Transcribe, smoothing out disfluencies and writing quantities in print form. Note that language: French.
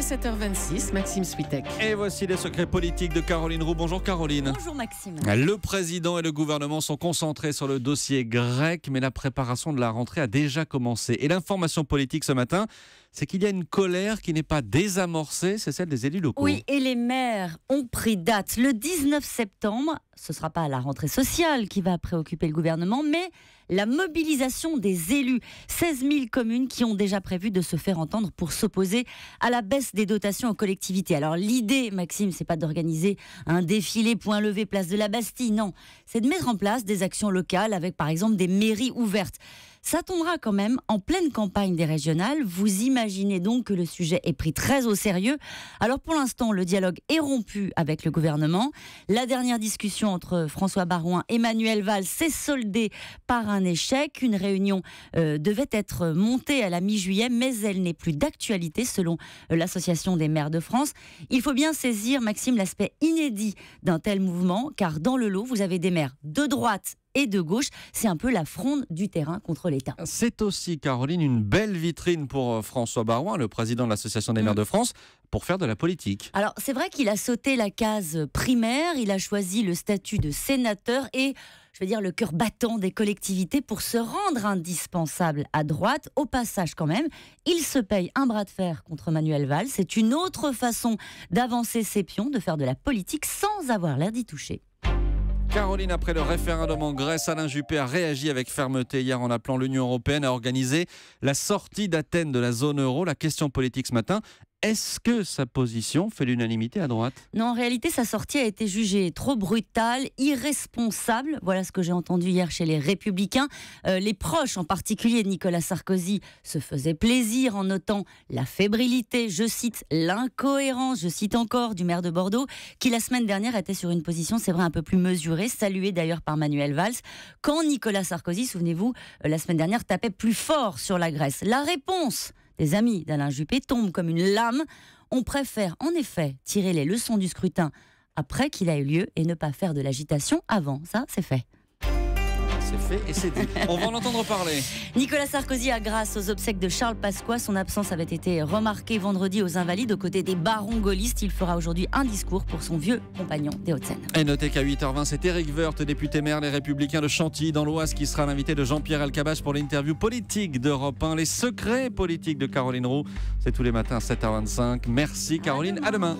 7h26, Maxime Switek. Et voici les secrets politiques de Caroline Roux. Bonjour Caroline. Bonjour Maxime. Le président et le gouvernement sont concentrés sur le dossier grec, mais la préparation de la rentrée a déjà commencé. Et l'information politique ce matin, c'est qu'il y a une colère qui n'est pas désamorcée, c'est celle des élus locaux. Oui, et les maires ont pris date. Le 19 septembre, ce ne sera pas la rentrée sociale qui va préoccuper le gouvernement, mais la mobilisation des élus. 16 000 communes qui ont déjà prévu de se faire entendre pour s'opposer à la baisse des dotations aux collectivités. Alors l'idée, Maxime, c'est pas d'organiser un défilé point levé place de la Bastille, non. C'est de mettre en place des actions locales avec par exemple des mairies ouvertes. Ça tombera quand même en pleine campagne des régionales. Vous imaginez donc que le sujet est pris très au sérieux. Alors pour l'instant, le dialogue est rompu avec le gouvernement. La dernière discussion entre François Baroin et Manuel Valls s'est soldée par un échec. Une réunion devait être montée à la mi-juillet, mais elle n'est plus d'actualité selon l'Association des maires de France. Il faut bien saisir, Maxime, l'aspect inédit d'un tel mouvement, car dans le lot, vous avez des maires de droite et de gauche. C'est un peu la fronde du terrain contre l'État. C'est aussi, Caroline, une belle vitrine pour François Baroin, le président de l'Association des maires de France, pour faire de la politique. Alors, c'est vrai qu'il a sauté la case primaire, il a choisi le statut de sénateur et, je veux dire, le cœur battant des collectivités pour se rendre indispensable à droite. Au passage, quand même, il se paye un bras de fer contre Manuel Valls. C'est une autre façon d'avancer ses pions, de faire de la politique sans avoir l'air d'y toucher. Caroline, après le référendum en Grèce, Alain Juppé a réagi avec fermeté hier en appelant l'Union européenne à organiser la sortie d'Athènes de la zone euro. La question politique ce matin, est-ce que sa position fait l'unanimité à droite ? Non, en réalité, sa sortie a été jugée trop brutale, irresponsable. Voilà ce que j'ai entendu hier chez les Républicains. Les proches, en particulier de Nicolas Sarkozy, se faisaient plaisir en notant la fébrilité, je cite, l'incohérence, je cite encore, du maire de Bordeaux, qui la semaine dernière était sur une position, c'est vrai, un peu plus mesurée, saluée d'ailleurs par Manuel Valls, quand Nicolas Sarkozy, souvenez-vous, la semaine dernière, tapait plus fort sur la Grèce. La réponse des amis d'Alain Juppé tombe comme une lame. On préfère en effet tirer les leçons du scrutin après qu'il a eu lieu et ne pas faire de l'agitation avant. Ça, c'est fait. C'est fait et c'est dit. On va en entendre parler. Nicolas Sarkozy a, grâce aux obsèques de Charles Pasqua, son absence avait été remarquée vendredi aux Invalides aux côtés des barons gaullistes. Il fera aujourd'hui un discours pour son vieux compagnon des Hauts-de-Seine. Et notez qu'à 8h20, c'est Éric Woerth, député maire Les Républicains de Chantilly dans l'Oise, qui sera l'invité de Jean-Pierre Elkabbach pour l'interview politique d'Europe 1. Les secrets politiques de Caroline Roux, c'est tous les matins à 7h25. Merci Caroline, à demain.